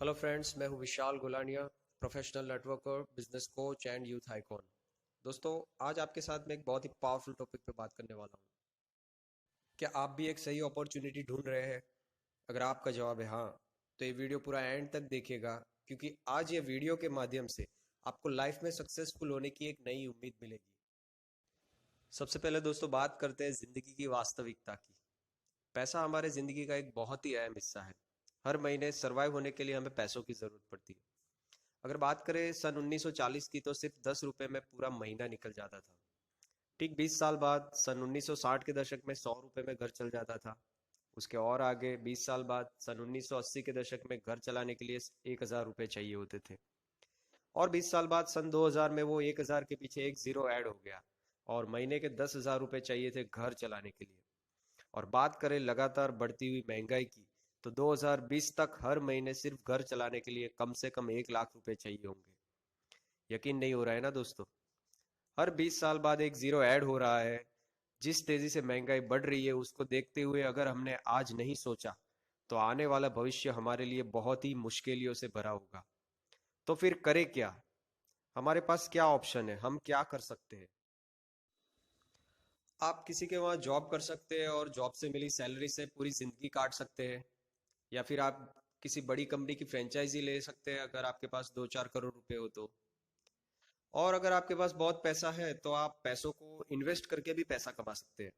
Hello friends, मैं हूं Vishal Gulania, professional networker, business coach and youth icon. दोस्तों, आज आपके साथ मैं एक बहुत ही पावरफुल टॉपिक पे बात करने वाला हूं। क्या आप भी एक सही अपॉर्चुनिटी ढूंढ रहे हैं? अगर आपका जवाब है हाँ, तो ये वीडियो पूरा एंड तक देखिएगा, क्योंकि आज ये वीडियो के माध्यम से आपको लाइफ में सक्सेसफुल होने की एक नई उम्मीद मिलेगी। सबसे पहले दोस्तों बात करते हैं जिंदगी की वास्तविकता की। पैसा हमारे जिंदगी का एक बहुत ही अहम हिस्सा है। हर महीने सरवाइव होने के लिए हमें पैसों की जरूरत पड़ती है। अगर बात करें सन 1940 की, तो सिर्फ 10 रुपए में पूरा महीना निकल जाता था। ठीक 20 साल बाद सन 1960 के दशक में 100 रुपए में घर चल जाता था। उसके और आगे 20 साल बाद सन 1980 के दशक में घर चलाने के लिए 1000 रुपए चाहिए होते थे। और 20 साल बाद सन 2000 में वो 1000 के पीछे एक जीरो ऐड हो गया और महीने के 10,000 रुपए चाहिए थे घर चलाने के लिए। और बात करें लगातार बढ़ती हुई महंगाई की, तो 2020 तक हर महीने सिर्फ घर चलाने के लिए कम से कम 1 लाख रुपए चाहिए होंगे। यकीन नहीं हो रहा है ना दोस्तों? हर 20 साल बाद एक जीरो ऐड हो रहा है। जिस तेजी से महंगाई बढ़ रही है, उसको देखते हुए अगर हमने आज नहीं सोचा, तो आने वाला भविष्य हमारे लिए बहुत ही मुश्किलों से भरा होगा। तो फिर करें क्या? हमारे पास क्या ऑप्शन है? हम क्या कर सकते हैं? आप किसी के वहाँ जॉब कर सकते हैं और जॉब से मिली सैलरी से पूरी जिंदगी काट सकते हैं। या फिर आप किसी बड़ी कंपनी की फ्रेंचाइजी ले सकते हैं, अगर आपके पास 2-4 करोड़ रुपए हो तो। और अगर आपके पास बहुत पैसा है, तो आप पैसों को इन्वेस्ट करके भी पैसा कमा सकते हैं।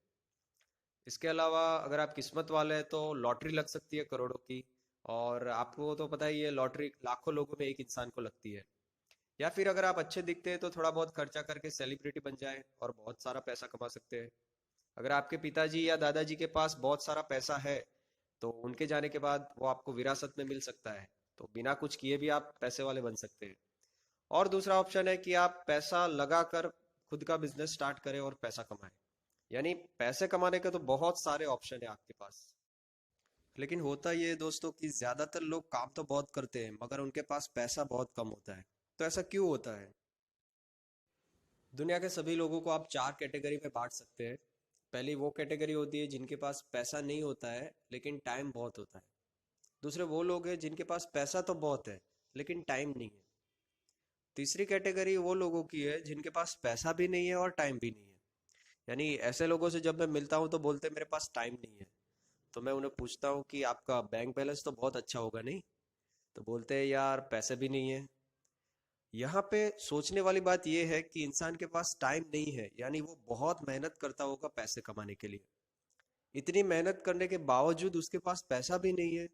इसके अलावा अगर आप किस्मत वाले हैं, तो लॉटरी लग सकती है करोड़ों की। और आपको तो पता ही है, लॉटरी लाखों लोगों में एक इंसान को लगती है। या फिर अगर आप अच्छे दिखते हैं, तो थोड़ा बहुत खर्चा करके सेलिब्रिटी बन जाए और बहुत सारा पैसा कमा सकते हैं। अगर आपके पिताजी या दादाजी के पास बहुत सारा पैसा है, तो उनके जाने के बाद वो आपको विरासत में मिल सकता है। तो बिना कुछ किए भी आप पैसे वाले बन सकते हैं। और दूसरा ऑप्शन है कि आप पैसा लगाकर खुद का बिजनेस स्टार्ट करें और पैसा कमाएं। यानी पैसे कमाने के तो बहुत सारे ऑप्शन है आपके पास। लेकिन होता ये है दोस्तों कि ज्यादातर लोग काम तो बहुत करते हैं, मगर उनके पास पैसा बहुत कम होता है। तो ऐसा क्यों होता है? दुनिया के सभी लोगों को आप चार कैटेगरी में बांट सकते हैं। पहली वो कैटेगरी होती है जिनके पास पैसा नहीं होता है, लेकिन टाइम बहुत होता है। दूसरे वो लोग हैं जिनके पास पैसा तो बहुत है, लेकिन टाइम नहीं है। तीसरी कैटेगरी वो लोगों की है जिनके पास पैसा भी नहीं है और टाइम भी नहीं है। यानी ऐसे लोगों से जब मैं मिलता हूँ, तो बोलते हैं मेरे पास टाइम नहीं है। तो मैं उन्हें पूछता हूँ कि आपका बैंक बैलेंस तो बहुत अच्छा होगा नहीं? तो बोलते हैं यार पैसे भी नहीं है। यहाँ पे सोचने वाली बात यह है कि इंसान के पास टाइम नहीं है, यानी वो बहुत मेहनत करता होगा पैसे कमाने के लिए। इतनी मेहनत करने के बावजूद उसके पास पैसा भी नहीं है।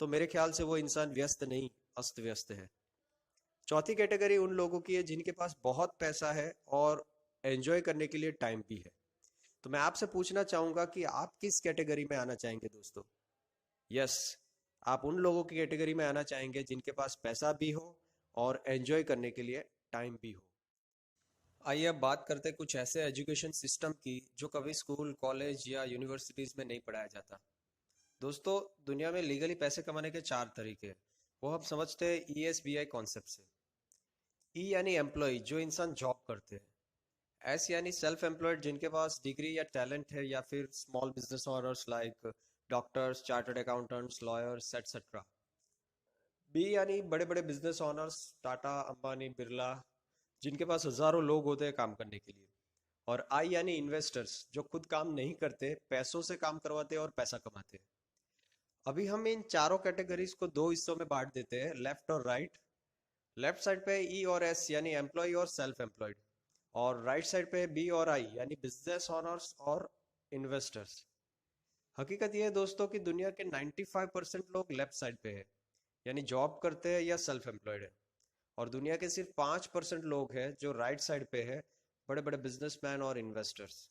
तो मेरे ख्याल से वो इंसान व्यस्त नहीं, अस्त व्यस्त है। चौथी कैटेगरी उन लोगों की है जिनके पास बहुत पैसा है और एंजॉय करने के लिए टाइम भी है। तो मैं आपसे पूछना चाहूंगा कि आप किस कैटेगरी में आना चाहेंगे दोस्तों? यस, आप उन लोगों की कैटेगरी में आना चाहेंगे जिनके पास पैसा भी हो और एंजॉय करने के लिए टाइम भी हो। आइए अब बात करते हैं कुछ ऐसे एजुकेशन सिस्टम की जो कभी स्कूल, कॉलेज या यूनिवर्सिटीज में नहीं पढ़ाया जाता। दोस्तों, दुनिया में लीगली पैसे कमाने के चार तरीके हैं। वो हम समझते हैं ESBI कॉन्सेप्ट से। ई यानी एम्प्लॉय, जो इंसान जॉब करते हैं। एस यानी सेल्फ एम्प्लॉयड, जिनके पास डिग्री या टैलेंट है, या फिर small business owners like doctors, chartered accountants, lawyers etcetera. B यानी बड़े बड़े बिजनेस ओनर्स, टाटा, अंबानी, बिरला, जिनके पास हजारों लोग होते हैं काम करने के लिए। और आई यानी इन्वेस्टर्स, जो खुद काम नहीं करते, पैसों से काम करवाते हैं और पैसा कमाते हैं। अभी हम इन चारों कैटेगरीज को दो हिस्सों में बांट देते हैं, लेफ्ट और राइट। लेफ्ट साइड पे ई और एस यानी एम्प्लॉय और सेल्फ एम्प्लॉयड। और राइट साइड पे बी और आई यानी बिजनेस ओनर्स और इन्वेस्टर्स। हकीकत ये है दोस्तों कि दुनिया के 95% लोग लेफ्ट साइड पे है, यानी जॉब करते हैं या सेल्फ एम्प्लॉयड है। और दुनिया के सिर्फ 5% लोग हैं जो राइट साइड पे है, बड़े बड़े बिजनेसमैन और इन्वेस्टर्स।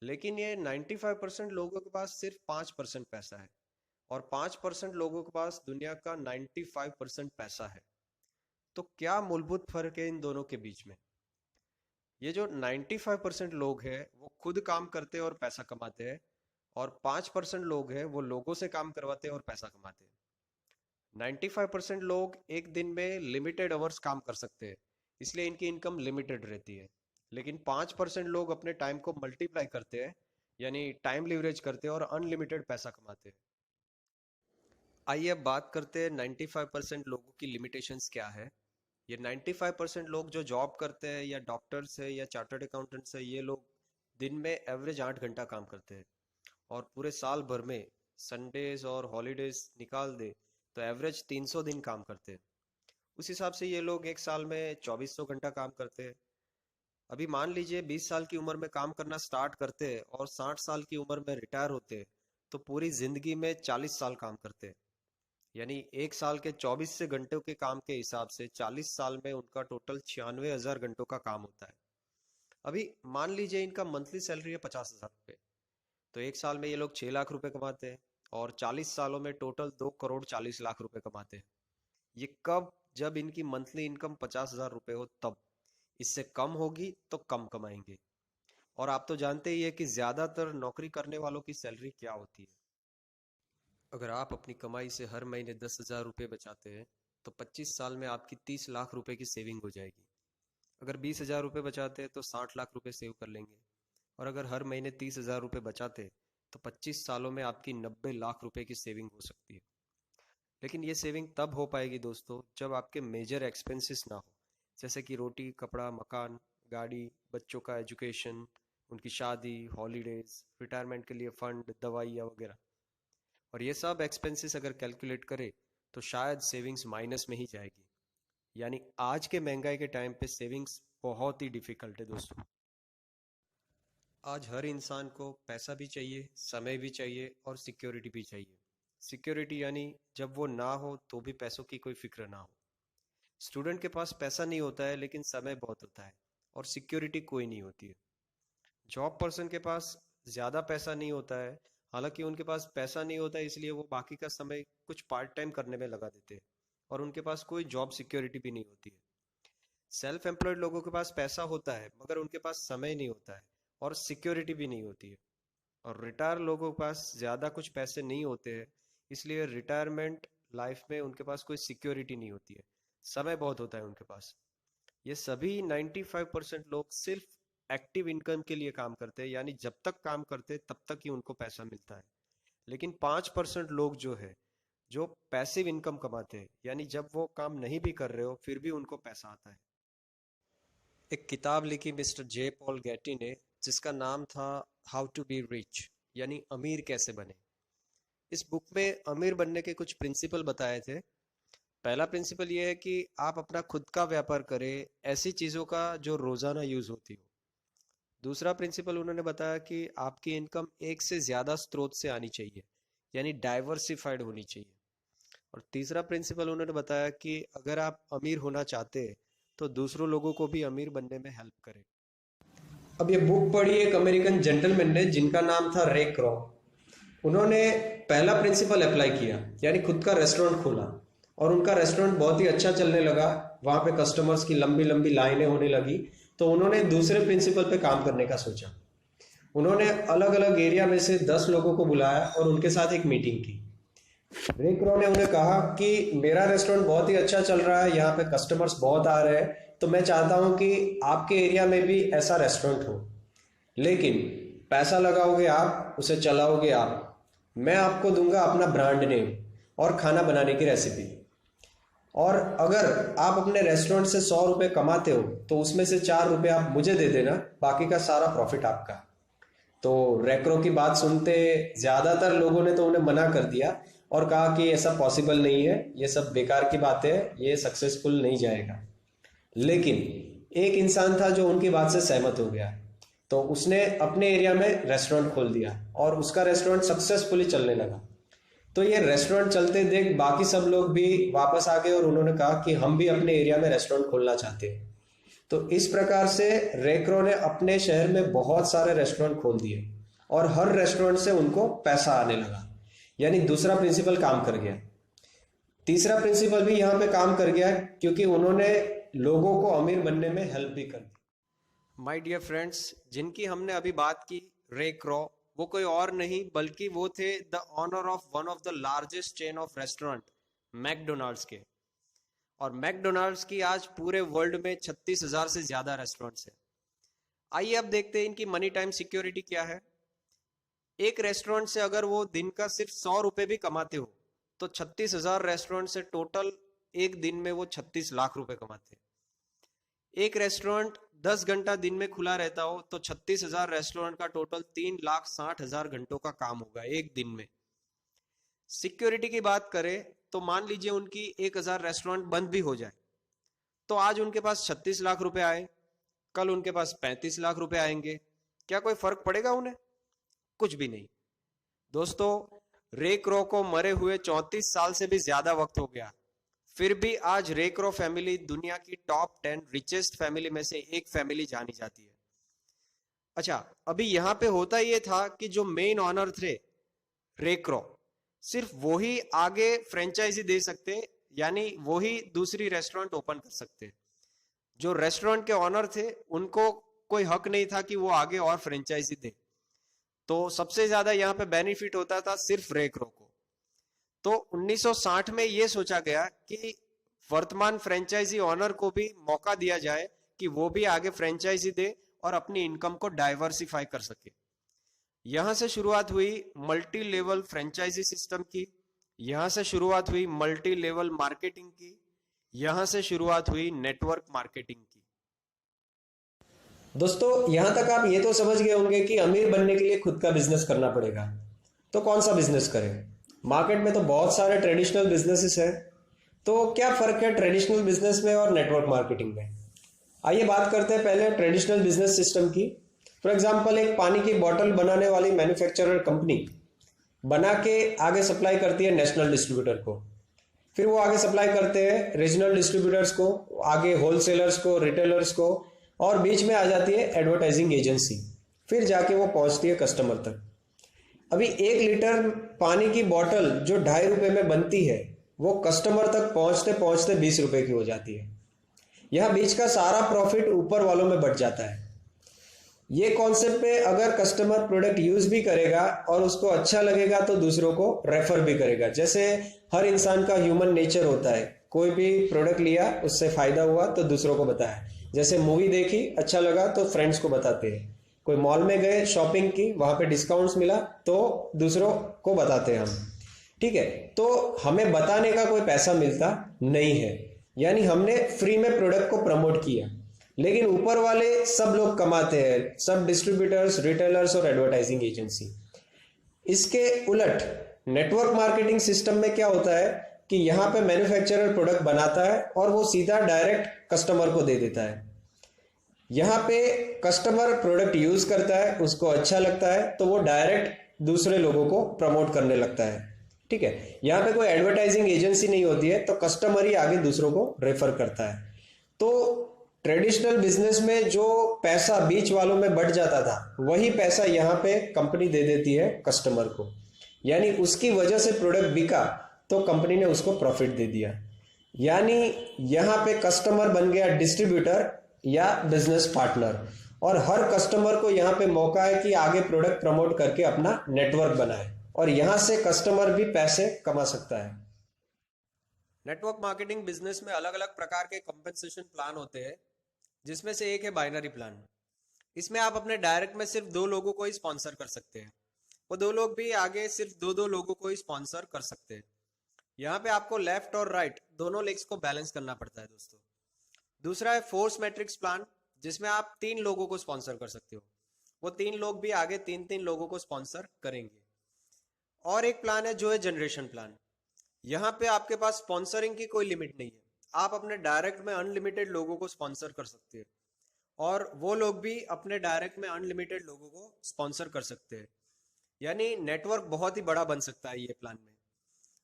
लेकिन ये 95% लोगों के पास सिर्फ 5% पैसा है, और 5% लोगों के पास दुनिया का 95% पैसा है। तो क्या मूलभूत फर्क है इन दोनों के बीच में? ये जो 95% लोग हैं वो खुद काम करते हैं और पैसा कमाते हैं, और 5% लोग हैं वो लोगों से काम करवाते हैं और पैसा कमाते हैं। 95% लोग एक दिन में लिमिटेड आवर्स काम कर सकते हैं, इसलिए इनकी इनकम लिमिटेड रहती है। लेकिन 5% लोग अपने टाइम को मल्टीप्लाई करते हैं, यानी टाइम लिवरेज करते हैं और अनलिमिटेड पैसा कमाते हैं। आइए अब बात करते हैं 95% लोगों की लिमिटेशंस क्या है। ये 95% लोग जो जॉब करते हैं या डॉक्टर्स है या चार्टर्ड अकाउंटेंट्स है, ये लोग दिन में एवरेज 8 घंटा काम करते हैं और पूरे साल भर में संडेज और हॉलीडेज निकाल दे तो एवरेज 300 दिन काम करते हैं। उस हिसाब से ये लोग एक साल में 2400 घंटा काम करते हैं। अभी मान लीजिए 20 साल की उम्र में काम करना स्टार्ट करते हैं और 60 साल की उम्र में रिटायर होते हैं, तो पूरी जिंदगी में 40 साल काम करते हैं। यानी एक साल के 24 से घंटों के काम के हिसाब से 40 साल में उनका टोटल 96,000 घंटों का काम होता है। अभी मान लीजिए इनका मंथली सैलरी है 50,000 रुपये, तो एक साल में ये लोग 6 लाख रुपए कमाते हैं और 40 सालों में टोटल 2 करोड़ 40 लाख रुपए कमाते हैं। ये कब? जब इनकी मंथली इनकम 50,000 रुपये हो तब। इससे कम होगी तो कम कमाएंगे। और आप तो जानते ही है कि ज्यादातर नौकरी करने वालों की सैलरी क्या होती है। अगर आप अपनी कमाई से हर महीने 10,000 रुपये बचाते हैं तो 25 साल में आपकी 30 लाख रुपए की सेविंग हो जाएगी। अगर 20,000 रुपये बचाते हैं तो 60 लाख रुपए सेव कर लेंगे। और अगर हर महीने 30,000 रुपये बचाते तो 25 सालों में आपकी 90 लाख रुपए की सेविंग हो सकती है। लेकिन ये सेविंग तब हो पाएगी दोस्तों जब आपके मेजर एक्सपेंसेस ना हो, जैसे कि रोटी कपड़ा मकान, गाड़ी, बच्चों का एजुकेशन, उनकी शादी, हॉलीडेज, रिटायरमेंट के लिए फंड, दवाइयाँ वगैरह। और ये सब एक्सपेंसेस अगर कैलकुलेट करें तो शायद सेविंग्स माइनस में ही जाएगी। यानी आज के महंगाई के टाइम पे सेविंग्स बहुत ही डिफिकल्ट है दोस्तों। आज हर इंसान को पैसा भी चाहिए, समय भी चाहिए और सिक्योरिटी भी चाहिए। सिक्योरिटी यानी जब वो ना हो तो भी पैसों की कोई फिक्र ना हो। स्टूडेंट के पास पैसा नहीं होता है लेकिन समय बहुत होता है और सिक्योरिटी कोई नहीं होती है। जॉब पर्सन के पास ज्यादा पैसा नहीं होता है, हालांकि उनके पास पैसा नहीं होता है इसलिए वो बाकी का समय कुछ पार्ट टाइम करने में लगा देते हैं और उनके पास कोई जॉब सिक्योरिटी भी नहीं होती है। सेल्फ एम्प्लॉयड लोगों के पास पैसा होता है मगर उनके पास समय नहीं होता है और सिक्योरिटी भी नहीं होती है। और रिटायर लोगों के पास ज्यादा कुछ पैसे नहीं होते हैं, इसलिए रिटायरमेंट लाइफ में उनके पास कोई सिक्योरिटी नहीं होती है, समय बहुत होता है उनके पास। ये सभी 95% लोग सिर्फ एक्टिव इनकम के लिए काम करते हैं, यानी जब तक काम करते हैं तब तक ही उनको पैसा मिलता है। लेकिन 5% लोग जो है जो पैसिव इनकम कमाते हैं, यानी जब वो काम नहीं भी कर रहे हो फिर भी उनको पैसा आता है। एक किताब लिखी मिस्टर जे पॉल गैटी ने, जिसका नाम था हाउ टू बी रिच, यानी अमीर कैसे बने। इस बुक में अमीर बनने के कुछ प्रिंसिपल बताए थे। पहला प्रिंसिपल ये है कि आप अपना खुद का व्यापार करें, ऐसी चीज़ों का जो रोज़ाना यूज़ होती हो। दूसरा प्रिंसिपल उन्होंने बताया कि आपकी इनकम एक से ज़्यादा स्रोत से आनी चाहिए, यानी डाइवर्सिफाइड होनी चाहिए। और तीसरा प्रिंसिपल उन्होंने बताया कि अगर आप अमीर होना चाहते हैं तो दूसरों लोगों को भी अमीर बनने में हेल्प करें। अब ये बुक पढ़ी एक अमेरिकन जेंटलमैन ने जिनका नाम था रे क्रॉ। उन्होंने पहला प्रिंसिपल अप्लाई किया, यानी खुद का रेस्टोरेंट खोला और उनका रेस्टोरेंट बहुत ही अच्छा चलने लगा। वहां पे कस्टमर्स की लंबी लंबी लाइनें होने लगी। तो उन्होंने दूसरे प्रिंसिपल पे काम करने का सोचा। उन्होंने अलग अलग एरिया में से 10 लोगों को बुलाया और उनके साथ एक मीटिंग की। रे क्रॉ ने उन्हें कहा कि मेरा रेस्टोरेंट बहुत ही अच्छा चल रहा है, यहाँ पे कस्टमर्स बहुत आ रहे हैं, तो मैं चाहता हूँ कि आपके एरिया में भी ऐसा रेस्टोरेंट हो। लेकिन पैसा लगाओगे आप, उसे चलाओगे आप। मैं आपको दूंगा अपना ब्रांड नेम और खाना बनाने की रेसिपी। और अगर आप अपने रेस्टोरेंट से 100 रुपये कमाते हो तो उसमें से 4 रुपये आप मुझे दे देना, बाकी का सारा प्रॉफिट आपका। तो रैक्रो की बात सुनते ज्यादातर लोगों ने तो उन्हें मना कर दिया और कहा कि ऐसा पॉसिबल नहीं है, ये सब बेकार की बात है, ये सक्सेसफुल नहीं जाएगा। लेकिन एक इंसान था जो उनकी बात से सहमत हो गया। तो उसने अपने एरिया में रेस्टोरेंट खोल दिया और उसका रेस्टोरेंट सक्सेसफुली चलने लगा। तो ये रेस्टोरेंट चलते देख बाकी सब लोग भी वापस आ गए और उन्होंने कहा कि हम भी अपने एरिया में रेस्टोरेंट खोलना चाहते हैं। तो इस प्रकार से रेक्रो ने अपने शहर में बहुत सारे रेस्टोरेंट खोल दिए और हर रेस्टोरेंट से उनको पैसा आने लगा, यानी दूसरा प्रिंसिपल काम कर गया। तीसरा प्रिंसिपल भी यहाँ पे काम कर गया क्योंकि उन्होंने लोगों को अमीर बनने में हेल्प भी कर दी। माय डियर फ्रेंड्स, जिनकी हमने अभी बात की, रे क्रॉ, वो कोई और नहीं बल्कि वो थे the owner of one of the largest chain of restaurant, McDonald's के। और मैकडोनाल्ड्स की आज पूरे वर्ल्ड में 36,000 से ज्यादा रेस्टोरेंट्स हैं। आइए अब देखते हैं इनकी मनी टाइम सिक्योरिटी क्या है। एक रेस्टोरेंट से अगर वो दिन का सिर्फ 100 रुपये भी कमाते हो तो 36,000 रेस्टोरेंट से टोटल एक दिन में वो 36 लाख रुपए कमाते हैं। एक रेस्टोरेंट 10 घंटा दिन में खुला रहता हो तो 36,000 रेस्टोरेंट का टोटल 3,60,000 घंटों का काम होगा एक दिन में। सिक्योरिटी की बात करें तो मान लीजिए उनकी 1,000 रेस्टोरेंट बंद भी हो जाए, तो आज उनके पास 36 लाख रुपए आए, कल उनके पास 35 लाख रुपए आएंगे। क्या कोई फर्क पड़ेगा उन्हें? कुछ भी नहीं। दोस्तों, रे क्रो को मरे हुए 34 साल से भी ज्यादा वक्त हो गया, फिर भी आज रे क्रो फैमिली दुनिया की टॉप 10 रिचेस्ट फैमिली में से एक फैमिली जानी जाती है। अच्छा, अभी यहाँ पे होता ये था कि जो मेन ऑनर थे रे क्रो, सिर्फ वो ही आगे फ्रेंचाइजी दे सकते, यानी वो ही दूसरी रेस्टोरेंट ओपन कर सकते। जो रेस्टोरेंट के ऑनर थे उनको कोई हक नहीं था कि वो आगे और फ्रेंचाइजी दे। तो सबसे ज्यादा यहाँ पे बेनिफिट होता था सिर्फ रे क्रो को। तो 1960 में ये सोचा गया कि वर्तमान फ्रेंचाइजी ऑनर को भी मौका दिया जाए कि वो भी आगे फ्रेंचाइजी दे और अपनी इनकम को डाइवर्सिफाई कर सके। यहां से शुरुआत हुई मल्टी लेवल फ्रेंचाइजी सिस्टम की, यहां से शुरुआत हुई मल्टी लेवल मार्केटिंग की, यहां से शुरुआत हुई नेटवर्क मार्केटिंग की। दोस्तों, यहाँ तक आप ये तो समझ गए होंगे कि अमीर बनने के लिए खुद का बिजनेस करना पड़ेगा। तो कौन सा बिजनेस करें? मार्केट में तो बहुत सारे ट्रेडिशनल बिजनेसेस हैं, तो क्या फ़र्क है ट्रेडिशनल बिजनेस में और नेटवर्क मार्केटिंग में? आइए बात करते हैं पहले ट्रेडिशनल बिजनेस सिस्टम की। फॉर एग्जांपल, एक पानी की बोतल बनाने वाली मैन्युफैक्चरर कंपनी बना के आगे सप्लाई करती है नेशनल डिस्ट्रीब्यूटर को, फिर वो आगे सप्लाई करते हैं रीजनल डिस्ट्रीब्यूटर्स को, आगे होलसेलर्स को, रिटेलर्स को, और बीच में आ जाती है एडवर्टाइजिंग एजेंसी, फिर जाके वो पहुंचती है कस्टमर तक। अभी 1 लीटर पानी की बोतल जो 2.5 रुपए में बनती है, वो कस्टमर तक पहुंचते पहुंचते 20 रुपए की हो जाती है। यह बीच का सारा प्रॉफिट ऊपर वालों में बढ़ जाता है। ये कॉन्सेप्ट पे अगर कस्टमर प्रोडक्ट यूज भी करेगा और उसको अच्छा लगेगा तो दूसरों को रेफर भी करेगा। जैसे हर इंसान का ह्यूमन नेचर होता है, कोई भी प्रोडक्ट लिया, उससे फायदा हुआ तो दूसरों को बताया। जैसे मूवी देखी, अच्छा लगा तो फ्रेंड्स को बताते हैं। कोई मॉल में गए, शॉपिंग की, वहां पे डिस्काउंट्स मिला तो दूसरों को बताते हैं हम। ठीक है, तो हमें बताने का कोई पैसा मिलता नहीं है, यानी हमने फ्री में प्रोडक्ट को प्रमोट किया। लेकिन ऊपर वाले सब लोग कमाते हैं, सब डिस्ट्रीब्यूटर्स, रिटेलर्स और एडवर्टाइजिंग एजेंसी। इसके उलट नेटवर्क मार्केटिंग सिस्टम में क्या होता है कि यहाँ पे मैन्युफैक्चरर प्रोडक्ट बनाता है और वो सीधा डायरेक्ट कस्टमर को दे देता है। यहाँ पे कस्टमर प्रोडक्ट यूज करता है, उसको अच्छा लगता है तो वो डायरेक्ट दूसरे लोगों को प्रमोट करने लगता है। ठीक है, यहाँ पे कोई एडवर्टाइजिंग एजेंसी नहीं होती है, तो कस्टमर ही आगे दूसरों को रेफर करता है। तो ट्रेडिशनल बिजनेस में जो पैसा बीच वालों में बढ़ जाता था, वही पैसा यहाँ पे कंपनी दे देती है कस्टमर को, यानी उसकी वजह से प्रोडक्ट बिका तो कंपनी ने उसको प्रॉफिट दे दिया। यानी यहाँ पे कस्टमर बन गया डिस्ट्रीब्यूटर या बिजनेस पार्टनर, और हर कस्टमर को यहाँ पे मौका है कि आगे प्रोडक्ट प्रमोट करके अपना नेटवर्क बनाए, और यहाँ से कस्टमर भी पैसे कमा सकता है। नेटवर्क मार्केटिंग बिजनेस में अलग अलग प्रकार के कंपनसेशन प्लान होते हैं, जिसमें से एक है बाइनरी प्लान। इसमें आप अपने डायरेक्ट में सिर्फ 2 लोगों को ही स्पॉन्सर कर सकते हैं, वो 2 लोग भी आगे सिर्फ 2 लोगों को ही स्पॉन्सर कर सकते हैं। यहाँ पे आपको लेफ्ट और राइट दोनों लेग्स को बैलेंस करना पड़ता है दोस्तों। दूसरा है फोर्स मैट्रिक्स प्लान, जिसमें आप 3 लोगों को स्पॉन्सर कर सकते हो, वो 3 लोग भी आगे 3 लोगों को स्पॉन्सर करेंगे। और एक प्लान है जो है जनरेशन प्लान। यहाँ पे आपके पास स्पॉन्सरिंग की कोई लिमिट नहीं है, आप अपने डायरेक्ट में अनलिमिटेड लोगों को स्पॉन्सर कर सकते हैं, और वो लोग भी अपने डायरेक्ट में अनलिमिटेड लोगों को स्पॉन्सर कर सकते हैं। यानी नेटवर्क बहुत ही बड़ा बन सकता है ये प्लान में।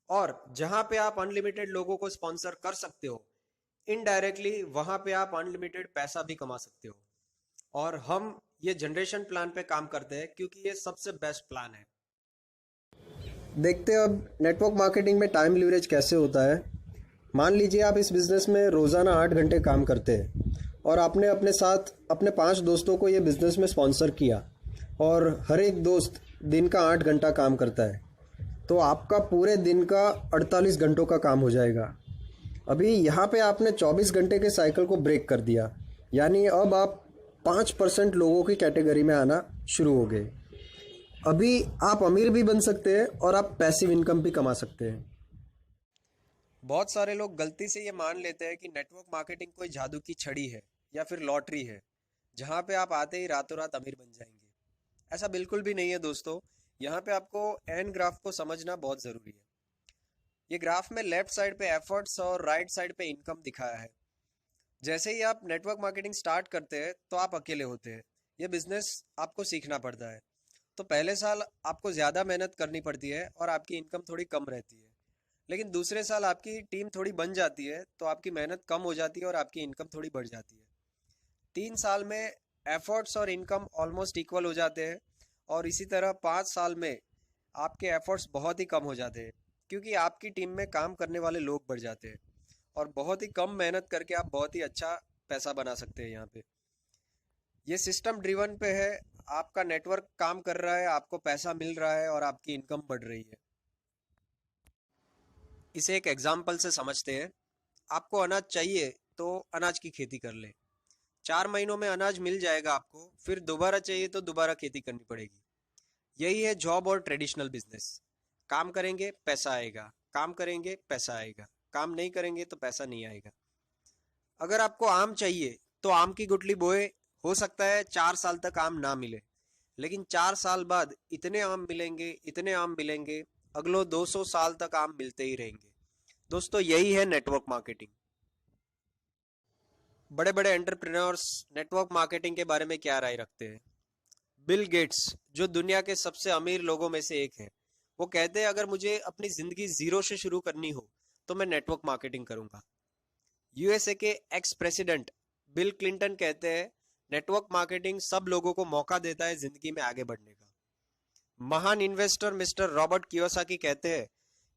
और जहां पे आप अनलिमिटेड लोगों को स्पॉन्सर कर सकते हो, इनडायरेक्टली वहां पे आप अनलिमिटेड पैसा भी कमा सकते हो। और हम ये जनरेशन प्लान पे काम करते हैं क्योंकि ये सबसे बेस्ट प्लान है। देखते हैं अब नेटवर्क मार्केटिंग में टाइम लीवरेज कैसे होता है। मान लीजिए आप इस बिज़नेस में रोज़ाना 8 घंटे काम करते हैं और आपने अपने साथ अपने 5 दोस्तों को ये बिज़नेस में स्पॉन्सर किया, और हर एक दोस्त दिन का 8 घंटा काम करता है, तो आपका पूरे दिन का 48 घंटों का काम हो जाएगा। अभी यहाँ पे आपने 24 घंटे के साइकिल को ब्रेक कर दिया, यानी अब आप 5% लोगों की कैटेगरी में आना शुरू हो गए। अभी आप अमीर भी बन सकते हैं और आप पैसिव इनकम भी कमा सकते हैं। बहुत सारे लोग गलती से ये मान लेते हैं कि नेटवर्क मार्केटिंग कोई जादू की छड़ी है या फिर लॉटरी है जहाँ पे आप आते ही रातों रात अमीर बन जाएंगे। ऐसा बिल्कुल भी नहीं है दोस्तों। यहाँ पे आपको एन ग्राफ को समझना बहुत ज़रूरी है। ये ग्राफ में लेफ्ट साइड पे एफर्ट्स और राइट साइड पे इनकम दिखाया है। जैसे ही आप नेटवर्क मार्केटिंग स्टार्ट करते हैं तो आप अकेले होते हैं। ये बिजनेस आपको सीखना पड़ता है। तो पहले साल आपको ज़्यादा मेहनत करनी पड़ती है और आपकी इनकम थोड़ी कम रहती है। लेकिन दूसरे साल आपकी टीम थोड़ी बन जाती है तो आपकी मेहनत कम हो जाती है और आपकी इनकम थोड़ी बढ़ जाती है। 3 साल में एफर्ट्स और इनकम ऑलमोस्ट इक्वल हो जाते हैं और इसी तरह 5 साल में आपके एफर्ट्स बहुत ही कम हो जाते हैं क्योंकि आपकी टीम में काम करने वाले लोग बढ़ जाते हैं और बहुत ही कम मेहनत करके आप बहुत ही अच्छा पैसा बना सकते हैं यहाँ पे। ये सिस्टम ड्रिवन पे है। आपका नेटवर्क काम कर रहा है, आपको पैसा मिल रहा है और आपकी इनकम बढ़ रही है। इसे एक एग्जाम्पल से समझते हैं। आपको अनाज चाहिए तो अनाज की खेती कर ले। 4 महीनों में अनाज मिल जाएगा आपको, फिर दोबारा चाहिए तो दोबारा खेती करनी पड़ेगी। यही है जॉब और ट्रेडिशनल बिजनेस। काम करेंगे पैसा आएगा, काम करेंगे पैसा आएगा, काम नहीं करेंगे तो पैसा नहीं आएगा। अगर आपको आम चाहिए तो आम की गुठली बोए। हो सकता है 4 साल तक आम ना मिले, लेकिन 4 साल बाद इतने आम मिलेंगे, इतने आम मिलेंगे, अगले 200 साल तक आम मिलते ही रहेंगे। दोस्तों यही है नेटवर्क मार्केटिंग। बड़े बड़े एंटरप्रेन्योर्स नेटवर्क मार्केटिंग के बारे में क्या राय रखते हैं? बिल गेट्स, जो दुनिया के सबसे अमीर लोगों में से एक है, वो कहते हैं अगर मुझे अपनी जिंदगी जीरो से शुरू करनी हो तो मैं नेटवर्क मार्केटिंग करूंगा। यूएसए के एक्स प्रेसिडेंट बिल क्लिंटन कहते हैं नेटवर्क मार्केटिंग सब लोगों को मौका देता है जिंदगी में आगे बढ़ने का। महान इन्वेस्टर मिस्टर रॉबर्ट कियोसाकी कहते हैं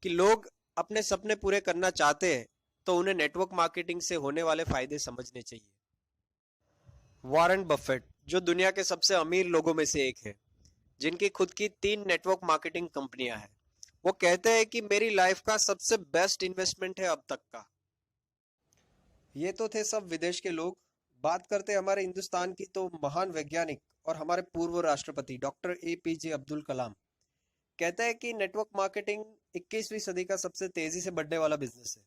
कि लोग अपने सपने पूरे करना चाहते हैं तो उन्हें नेटवर्क मार्केटिंग से होने वाले फायदे समझने चाहिए। वॉरेन बफेट, जो दुनिया के सबसे अमीर लोगों में से एक है, जिनकी खुद की 3 नेटवर्क मार्केटिंग कंपनियां हैं, वो कहते हैं कि मेरी लाइफ का सबसे बेस्ट इन्वेस्टमेंट है अब तक का। ये तो थे सब विदेश के लोग। बात करते हैं हमारे हिंदुस्तान की तो महान वैज्ञानिक और हमारे पूर्व राष्ट्रपति डॉक्टर एपीजे अब्दुल कलाम कहते हैं कि नेटवर्क मार्केटिंग 21वीं सदी का सबसे तेजी से बढ़ने वाला बिजनेस है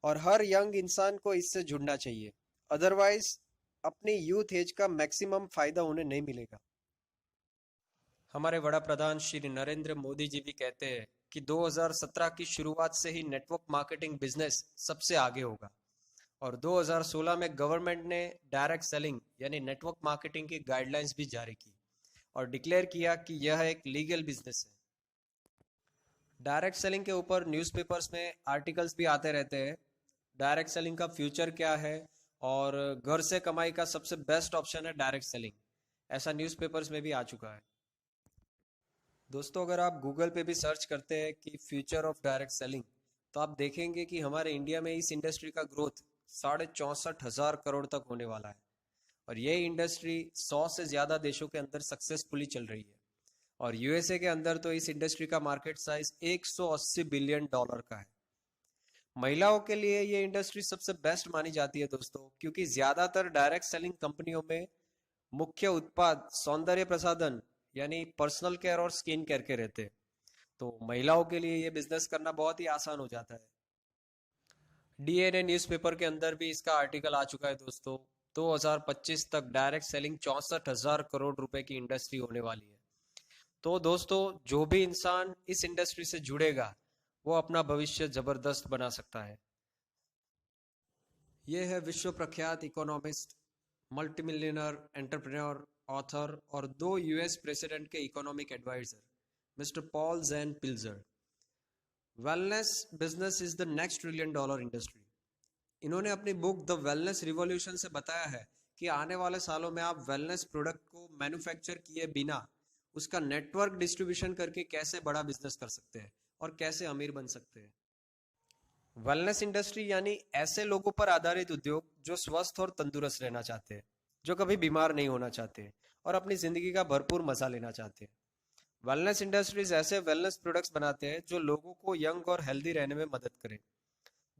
और हर यंग इंसान को इससे जुड़ना चाहिए। अदरवाइज अपनी यूथ एज का मैक्सिमम फायदा उन्हें नहीं मिलेगा। हमारे वड़ा प्रधान श्री नरेंद्र मोदी जी भी कहते हैं कि 2017 की शुरुआत से ही नेटवर्क मार्केटिंग बिजनेस सबसे आगे होगा और 2016 में गवर्नमेंट ने डायरेक्ट सेलिंग यानी नेटवर्क मार्केटिंग की गाइडलाइंस भी जारी की और डिक्लेयर किया कि यह एक लीगल बिजनेस है। डायरेक्ट सेलिंग के ऊपर न्यूज़पेपर्स में आर्टिकल्स भी आते रहते हैं। डायरेक्ट सेलिंग का फ्यूचर क्या है और घर से कमाई का सबसे बेस्ट ऑप्शन है डायरेक्ट सेलिंग, ऐसा न्यूज़पेपर्स में भी आ चुका है। दोस्तों अगर आप गूगल पे भी सर्च करते हैं कि फ्यूचर ऑफ डायरेक्ट सेलिंग तो आप देखेंगे कि हमारे इंडिया में इस इंडस्ट्री का ग्रोथ 64,500 करोड़ तक होने वाला है और ये इंडस्ट्री 100 से ज़्यादा देशों के अंदर सक्सेसफुली चल रही है और यूएसए के अंदर तो इस इंडस्ट्री का मार्केट साइज 180 बिलियन डॉलर का है। महिलाओं के लिए ये इंडस्ट्री सबसे बेस्ट मानी जाती है दोस्तों, क्योंकि ज्यादातर डायरेक्ट सेलिंग कंपनियों में मुख्य उत्पाद सौंदर्य प्रसाधन यानी पर्सनल केयर और स्किन केयर के रहते हैं। तो महिलाओं के लिए ये बिजनेस करना बहुत ही आसान हो जाता है। डीएनए न्यूज़पेपर के अंदर भी इसका आर्टिकल आ चुका है दोस्तों। 2025 तक डायरेक्ट सेलिंग 64,000 करोड़ रुपए की इंडस्ट्री होने वाली है। तो दोस्तों जो भी इंसान इस इंडस्ट्री से जुड़ेगा वो अपना भविष्य जबरदस्त बना सकता है। ये है विश्व प्रख्यात economist, multi millionaire, entrepreneur, author और 2 यूएस प्रेसिडेंट के economic adviser mister Paul Zane Pilzer. Wellness business is the next trillion dollar industry. इन्होंने अपनी बुक द वेलनेस रिवॉल्यूशन से बताया है कि आने वाले सालों में आप वेलनेस प्रोडक्ट को मैन्युफैक्चर किए बिना उसका नेटवर्क डिस्ट्रीब्यूशन करके कैसे बड़ा बिजनेस कर सकते हैं और कैसे अमीर बन सकते हैं। वेलनेस इंडस्ट्री यानी ऐसे लोगों पर आधारित उद्योग जो स्वस्थ और तंदुरुस्त रहना चाहते हैं, जो कभी बीमार नहीं होना चाहते और अपनी जिंदगी का भरपूर मजा लेना चाहते हैं। वेलनेस इंडस्ट्रीज ऐसे वेलनेस प्रोडक्ट्स बनाते हैं जो लोगों को यंग और हेल्दी रहने में मदद करें।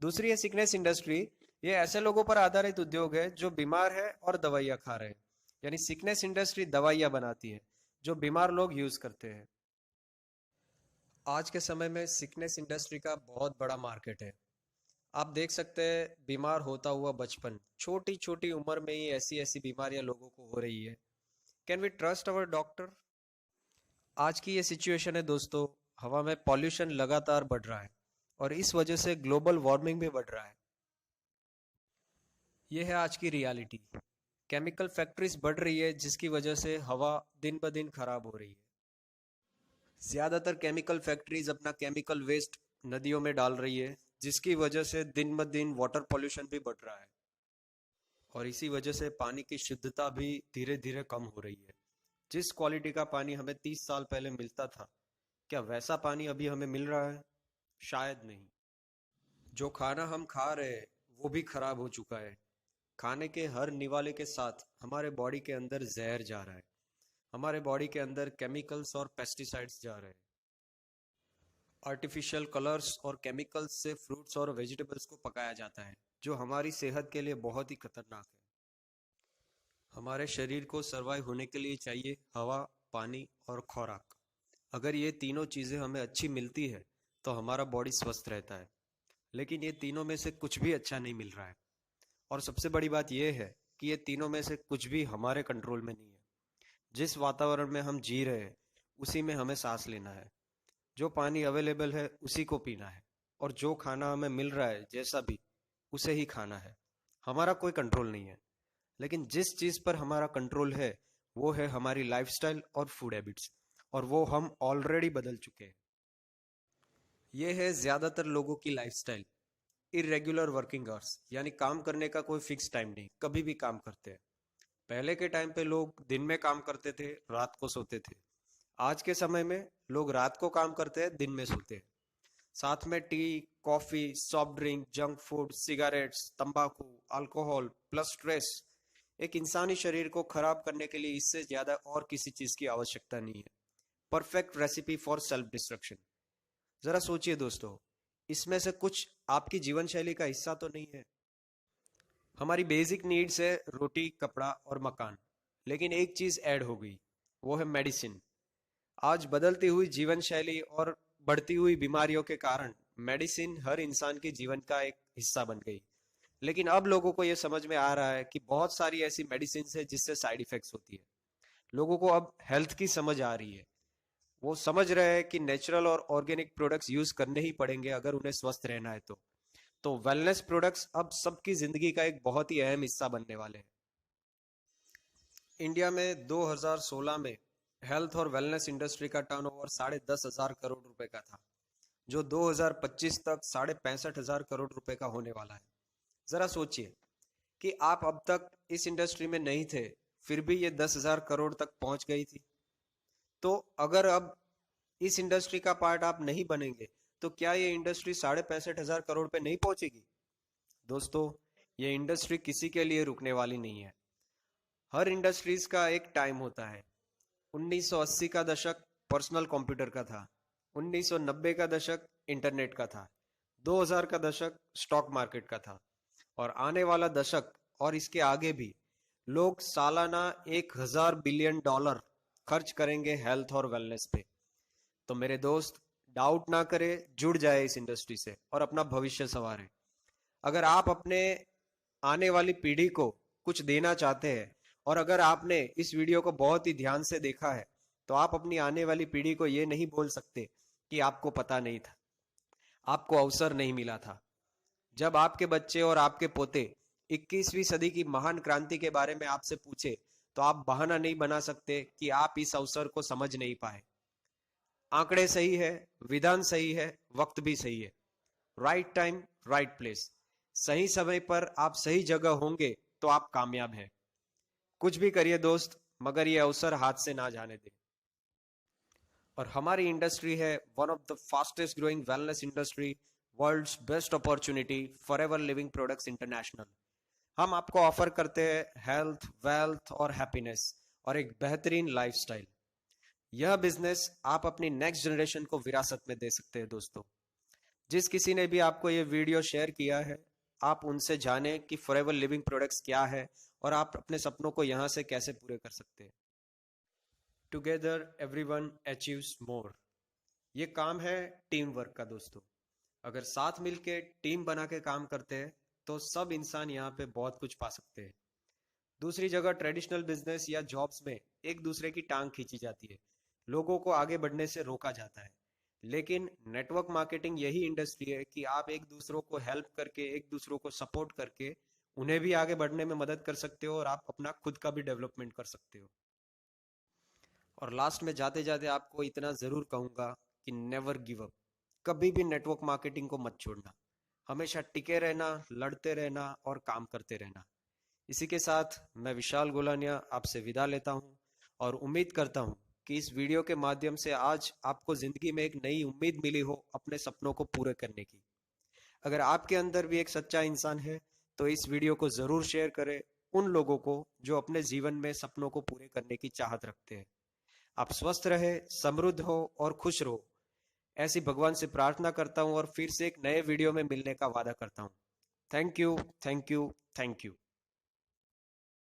दूसरी है सिकनेस इंडस्ट्री। ये ऐसे लोगों पर आधारित उद्योग है जो बीमार है और दवाइयाँ खा रहे हैं, यानी सिकनेस इंडस्ट्री दवाइयाँ बनाती है जो बीमार लोग यूज करते हैं। आज के समय में सिकनेस इंडस्ट्री का बहुत बड़ा मार्केट है। आप देख सकते हैं बीमार होता हुआ बचपन, छोटी छोटी उम्र में ही ऐसी ऐसी बीमारियां लोगों को हो रही है। Can we trust our doctor? आज की ये सिचुएशन है दोस्तों। हवा में पॉल्यूशन लगातार बढ़ रहा है और इस वजह से ग्लोबल वार्मिंग भी बढ़ रहा है। ये है आज की रियलिटी। केमिकल फैक्ट्रीज बढ़ रही है जिसकी वजह से हवा दिन ब दिन खराब हो रही है। ज्यादातर केमिकल फैक्ट्रीज अपना केमिकल वेस्ट नदियों में डाल रही है जिसकी वजह से दिन ब दिन वाटर पॉल्यूशन भी बढ़ रहा है और इसी वजह से पानी की शुद्धता भी धीरे धीरे कम हो रही है। जिस क्वालिटी का पानी हमें 30 साल पहले मिलता था, क्या वैसा पानी अभी हमें मिल रहा है? शायद नहीं। जो खाना हम खा रहे हैं वो भी खराब हो चुका है। खाने के हर निवाले के साथ हमारे बॉडी के अंदर जहर जा रहा है। हमारे बॉडी के अंदर केमिकल्स और पेस्टिसाइड्स जा रहे हैं। आर्टिफिशियल कलर्स और केमिकल्स से फ्रूट्स और वेजिटेबल्स को पकाया जाता है जो हमारी सेहत के लिए बहुत ही खतरनाक है। हमारे शरीर को सरवाइव होने के लिए चाहिए हवा, पानी और खुराक। अगर ये तीनों चीज़ें हमें अच्छी मिलती है तो हमारा बॉडी स्वस्थ रहता है। लेकिन ये तीनों में से कुछ भी अच्छा नहीं मिल रहा है और सबसे बड़ी बात यह है कि ये तीनों में से कुछ भी हमारे कंट्रोल में नहीं है। जिस वातावरण में हम जी रहे हैं उसी में हमें सांस लेना है। जो पानी अवेलेबल है उसी को पीना है और जो खाना हमें मिल रहा है जैसा भी, उसे ही खाना है। हमारा कोई कंट्रोल नहीं है। लेकिन जिस चीज़ पर हमारा कंट्रोल है वो है हमारी लाइफस्टाइल और फूड हैबिट्स, और वो हम ऑलरेडी बदल चुके हैं। ये है ज़्यादातर लोगों की लाइफस्टाइल। इरेगुलर वर्किंग आवर्स, यानी काम करने का कोई फिक्स टाइम नहीं, कभी भी काम करते हैं। पहले के टाइम पे लोग दिन में काम करते थे, रात को सोते थे। आज के समय में लोग रात को काम करते हैं, दिन में सोते हैं। साथ में T, coffee, soft drink, junk food, cigarettes, तंबाकू, अल्कोहल प्लस स्ट्रेस, एक इंसानी शरीर को खराब करने के लिए इससे ज्यादा और किसी चीज की आवश्यकता नहीं है। Perfect recipe for self destruction. जरा सोचिए दोस्तों, इसमें से कुछ आपकी जीवन शैली का हिस्सा तो नहीं है। हमारी बेसिक नीड्स है रोटी, कपड़ा और मकान। लेकिन एक चीज ऐड हो गई, वो है मेडिसिन। आज बदलती हुई जीवन शैली और बढ़ती हुई बीमारियों के कारण मेडिसिन हर इंसान के जीवन का एक हिस्सा बन गई। लेकिन अब लोगों को यह समझ में आ रहा है कि बहुत सारी ऐसी मेडिसिन है जिससे साइड इफेक्ट्स होती है। लोगों को अब हेल्थ की समझ आ रही है। वो समझ रहे हैं कि नेचुरल और ऑर्गेनिक प्रोडक्ट्स यूज करने ही पड़ेंगे अगर उन्हें स्वस्थ रहना है तो वेलनेस प्रोडक्ट्स अब सबकी जिंदगी का एक बहुत ही अहम हिस्सा बनने वाले हैं। इंडिया में 2016 में हेल्थ और वेलनेस इंडस्ट्री का टर्नओवर 10,500 करोड़ रुपए का था, जो 2025 तक 65,500 करोड़ रुपए का होने वाला है। जरा सोचिए कि आप अब तक इस इंडस्ट्री में नहीं थे, फिर भी ये 10,000 करोड़ तक पहुंच गई थी। तो अगर अब इस इंडस्ट्री का पार्ट आप नहीं बनेंगे तो क्या ये इंडस्ट्री 65,500 करोड़ पे नहीं पहुंचेगी? दोस्तों, ये इंडस्ट्री किसी के लिए रुकने वाली नहीं है। हर इंडस्ट्रीज का एक टाइम होता है। 1980 का दशक पर्सनल कंप्यूटर का था, 1990 का दशक इंटरनेट का था, 2000 का दशक स्टॉक मार्केट का था, और आने वाला दशक और इसके आगे भी लोग सालाना 1,000 बिलियन डॉलर खर्च करेंगे हेल्थ और वेलनेस पे। तो मेरे दोस्त, डाउट ना करे, जुड़ जाए इस इंडस्ट्री से और अपना भविष्य संवारे। अगर आप अपने आने वाली पीढ़ी को कुछ देना चाहते हैं और अगर आपने इस वीडियो को बहुत ही ध्यान से देखा है तो आप अपनी आने वाली पीढ़ी को ये नहीं बोल सकते कि आपको पता नहीं था, आपको अवसर नहीं मिला था। जब आपके बच्चे और आपके पोते 21वीं सदी की महान क्रांति के बारे में आपसे पूछे तो आप बहाना नहीं बना सकते कि आप इस अवसर को समझ नहीं पाए। आंकड़े सही है, विधान सही है, वक्त भी सही है। Right time, right place. सही समय पर आप सही जगह होंगे तो आप कामयाब हैं। कुछ भी करिए दोस्त, मगर ये अवसर हाथ से ना जाने दें। और हमारी इंडस्ट्री है one of the fastest growing wellness industry, world's best opportunity, forever living products international. हम आपको ऑफर करते हैं हेल्थ, वेल्थ और हैप्पीनेस और एक बेहतरीन लाइफस्टाइल। यह बिजनेस आप अपनी नेक्स्ट जनरेशन को विरासत में दे सकते हैं दोस्तों। जिस किसी ने भी आपको ये वीडियो शेयर किया है, आप उनसे जानें कि फॉरएवर लिविंग प्रोडक्ट्स क्या है और आप अपने सपनों को यहाँ से कैसे पूरे कर सकते हैं। टुगेदर एवरीवन अचीव्स मोर। ये काम है टीम वर्क का दोस्तों। अगर साथ मिलके टीम बना के काम करते हैं तो सब इंसान यहाँ पे बहुत कुछ पा सकते हैं। दूसरी जगह ट्रेडिशनल बिजनेस या जॉब्स में एक दूसरे की टांग खींची जाती है, लोगों को आगे बढ़ने से रोका जाता है। लेकिन नेटवर्क मार्केटिंग यही इंडस्ट्री है कि आप एक दूसरों को हेल्प करके, एक दूसरों को सपोर्ट करके उन्हें भी आगे बढ़ने में मदद कर सकते हो और आप अपना खुद का भी डेवलपमेंट कर सकते हो। और लास्ट में जाते जाते आपको इतना ज़रूर कहूँगा कि नेवर गिव अप। कभी भी नेटवर्क मार्केटिंग को मत छोड़ना। हमेशा टिके रहना, लड़ते रहना और काम करते रहना। इसी के साथ मैं विशाल गोलानिया आपसे विदा लेता हूँ और उम्मीद करता हूँ कि इस वीडियो के माध्यम से आज आपको ज़िंदगी में एक नई उम्मीद मिली हो अपने सपनों को पूरे करने की। अगर आपके अंदर भी एक सच्चा इंसान है तो इस वीडियो को ज़रूर शेयर करें उन लोगों को जो अपने जीवन में सपनों को पूरे करने की चाहत रखते हैं। आप स्वस्थ रहे, समृद्ध हो और खुश रहो, ऐसी भगवान से प्रार्थना करता हूँ और फिर से एक नए वीडियो में मिलने का वादा करता हूँ। Thank you, thank you, thank you.